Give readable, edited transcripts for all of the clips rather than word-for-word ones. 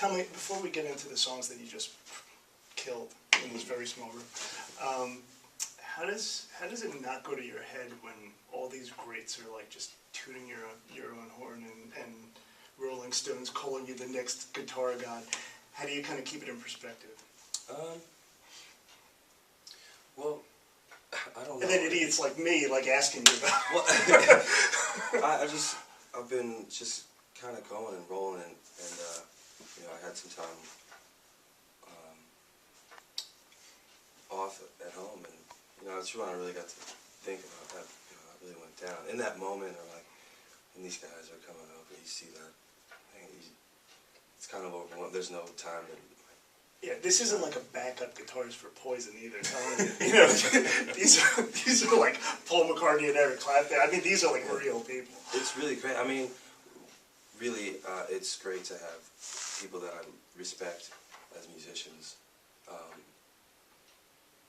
tell me, before we get into the songs that you just killed in this very small room, how does it not go to your head when all these greats are like just tooting your own horn and Rolling Stones calling you the next guitar god? How do you kind of keep it in perspective? Well, I don't know. And then idiots like me, like asking you about well, I've been just kind of going and rolling, and you know, I had some time off at home, and you know, it's when I really got to think about that. You know, I really went down in that moment, or like when these guys are coming up, and you see that. It's kind of overwhelming. There's no time to. Yeah, this isn't like a backup guitarist for Poison either. You know, these are like Paul McCartney and Eric Clapton. I mean, these are like real people. It's really great. I mean, really, it's great to have people that I respect as musicians,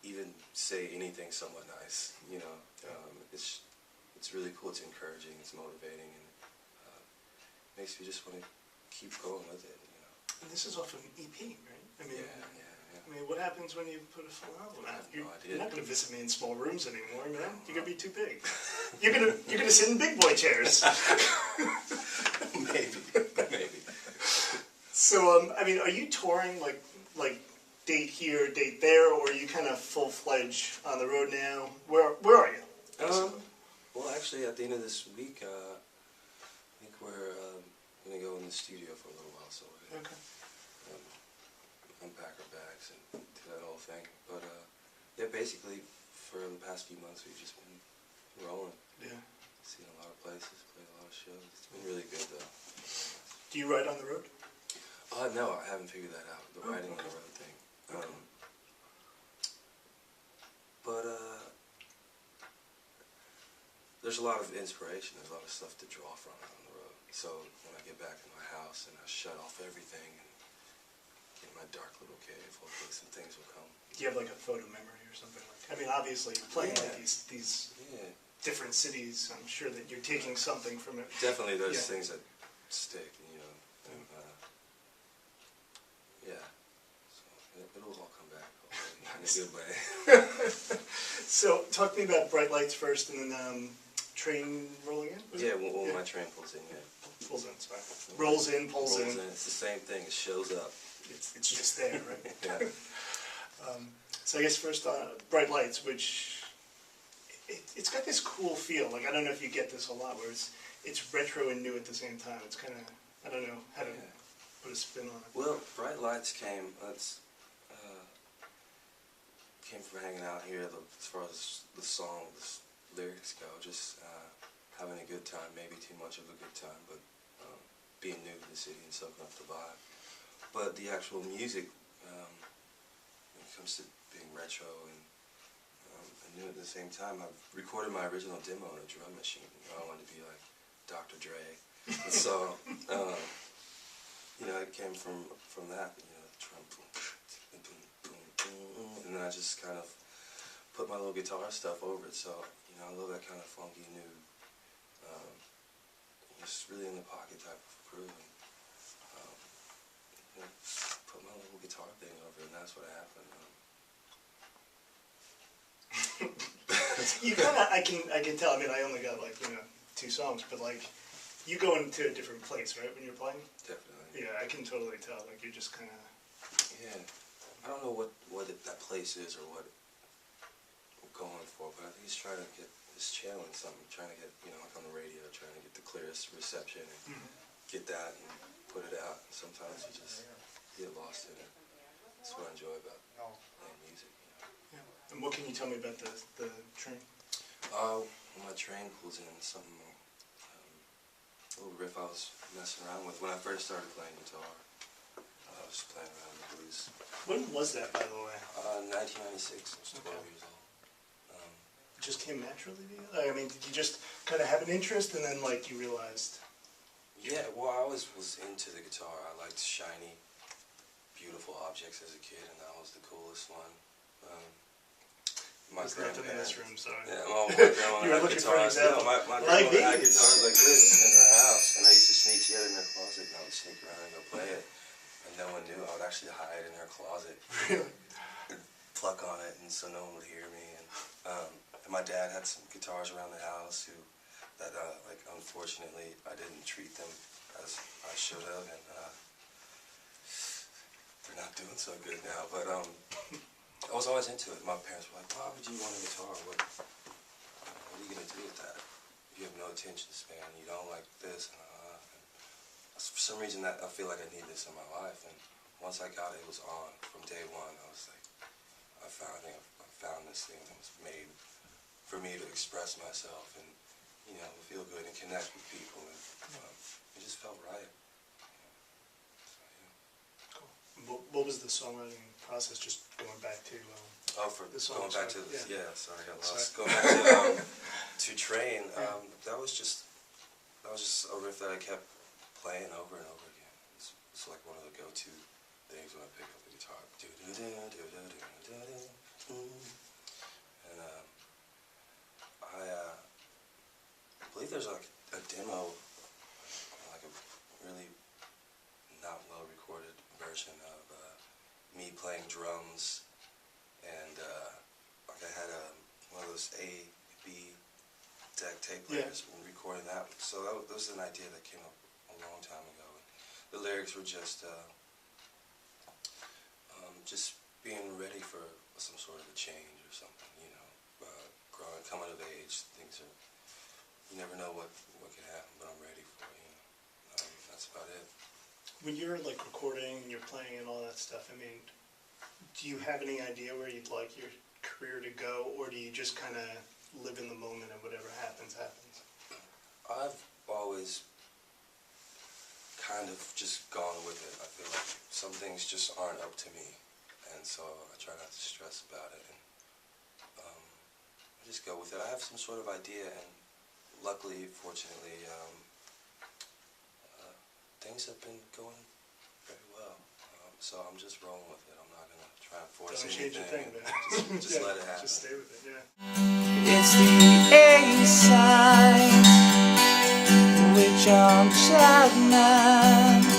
even say anything somewhat nice. You know, it's really cool. It's encouraging. It's motivating, and makes me just want to keep going with it. You know. And this is off of an EP, right? I mean, yeah. I mean, what happens when you put a full album out? No idea. You're not going to visit me in small rooms anymore, man. You're going to be too big. You're gonna sit in big boy chairs. Maybe. So, I mean, are you touring like date here, date there, or are you kind of full-fledged on the road now? Where are you? Well, actually, at the end of this week, I think we're going to go in the studio for a little while, so we're going to unpack our bags and do that whole thing. But, yeah, basically, for the past few months, we've just been rolling. Yeah. Seen a lot of places, played a lot of shows. It's been really good, though. Do you ride on the road? No, I haven't figured that out, the riding on the road thing. But, there's a lot of inspiration, there's a lot of stuff to draw from on the road. So when I get back in my house and I shut off everything and get in my dark little cave, hopefully some things will come. Do you have like a photo memory or something like that? I mean, obviously you're playing like these different cities. I'm sure that you're taking something from it. Definitely there's things that stick, you know. So it'll all come back, hopefully, in a good way. So talk to me about Bright Lights first, and then train rolling in? Well, my train pulls in, Pulls in, sorry. Rolls in, pulls in. It's the same thing, it shows up. It's just there, right? Yeah. So I guess first, Bright Lights, which, it's got this cool feel. Like, I don't know if you get this a lot, where it's retro and new at the same time. It's kind of, I don't know how to put a spin on it. Well, Bright Lights came from hanging out here, as far as the song, the lyrics go, just having a good time, maybe too much of a good time, but being new to the city and soaking up the vibe. But the actual music, when it comes to being retro and new at the same time, I've recorded my original demo on a drum machine. You know, I wanted to be like Dr. Dre. And so, you know, it came from that, you know, drum, boom, boom, boom, boom, and then I just kind of put my little guitar stuff over it. So, you know, I love that kind of funky, new, just really in the pocket type of groove. And, you know, put my little guitar thing over it, and that's what happened. You kind of, I can tell. I mean, I only got like 2 songs, but like you go into a different place, right, when you're playing? Definitely. Yeah, I can totally tell. Like you're just kind of. Yeah, I don't know what that place is or what I'm going for, but I think he's trying to get this channeling something, trying to get like on the radio, trying to get the clearest reception and get that and put it out. And sometimes you just get lost in it. That's what I enjoy about playing music. Yeah. And what can you tell me about the train? My train pulls in something, a little riff I was messing around with when I first started playing guitar. I was playing around with blues. When was that, by the way? 1996. I was 12 years old. It just came naturally to you? I mean, did you just kind of have an interest and then like you realized? Yeah, well, I always was into the guitar. I liked shiny, beautiful objects as a kid, and that was the coolest one. My grandma in this room, sorry. Yeah, my grandma you were had looking guitars. for an example. My grandma had guitars like this in her house, and I used to sneak. She had it in her closet, and I would sneak around and go play it. And then one knew, I would actually hide in her closet, Really? pluck on it, and so no one would hear me. And my dad had some guitars around the house that like unfortunately I didn't treat them as I should have, and they're not doing so good now. But I was always into it. My parents were like, "Why would you want a guitar? What are you gonna do with that? You have no attention span. You don't like this." And for some reason, that I feel like I need this in my life. And once I got it, it was on from day one. I was like, I found this thing that was made for me to express myself and feel good and connect with people. And it just felt right. Cool. What was the songwriting process? Just going back to For the song. going back to this, sorry, I got lost. Sorry. Going back to Train, that was just a riff that I kept playing over and over again. It's like one of the go-to things when I pick up the guitar. And I believe there's like a demo, like a really not well recorded version of me playing drums, and like I had one of those A, B deck tape players and recording that. So that was an idea that came up a long time ago. And the lyrics were just being ready for some sort of a change or something, coming of age. You never know what can happen, but I'm ready for it. That's about it. When you're like recording and you're playing and all that stuff, I mean, do you have any idea where you'd like your career to go, or do you just kind of live in the moment and whatever happens, happens? I've always kind of just gone with it. I feel like some things just aren't up to me, and so I try not to stress about it, and I just go with it. I have some sort of idea, and luckily, fortunately, things have been going very well. So I'm just rolling with it. I'm not going to try and force anything. Don't change a thing, man. Just let it happen. Just stay with it, It's the A-side with John Chattman.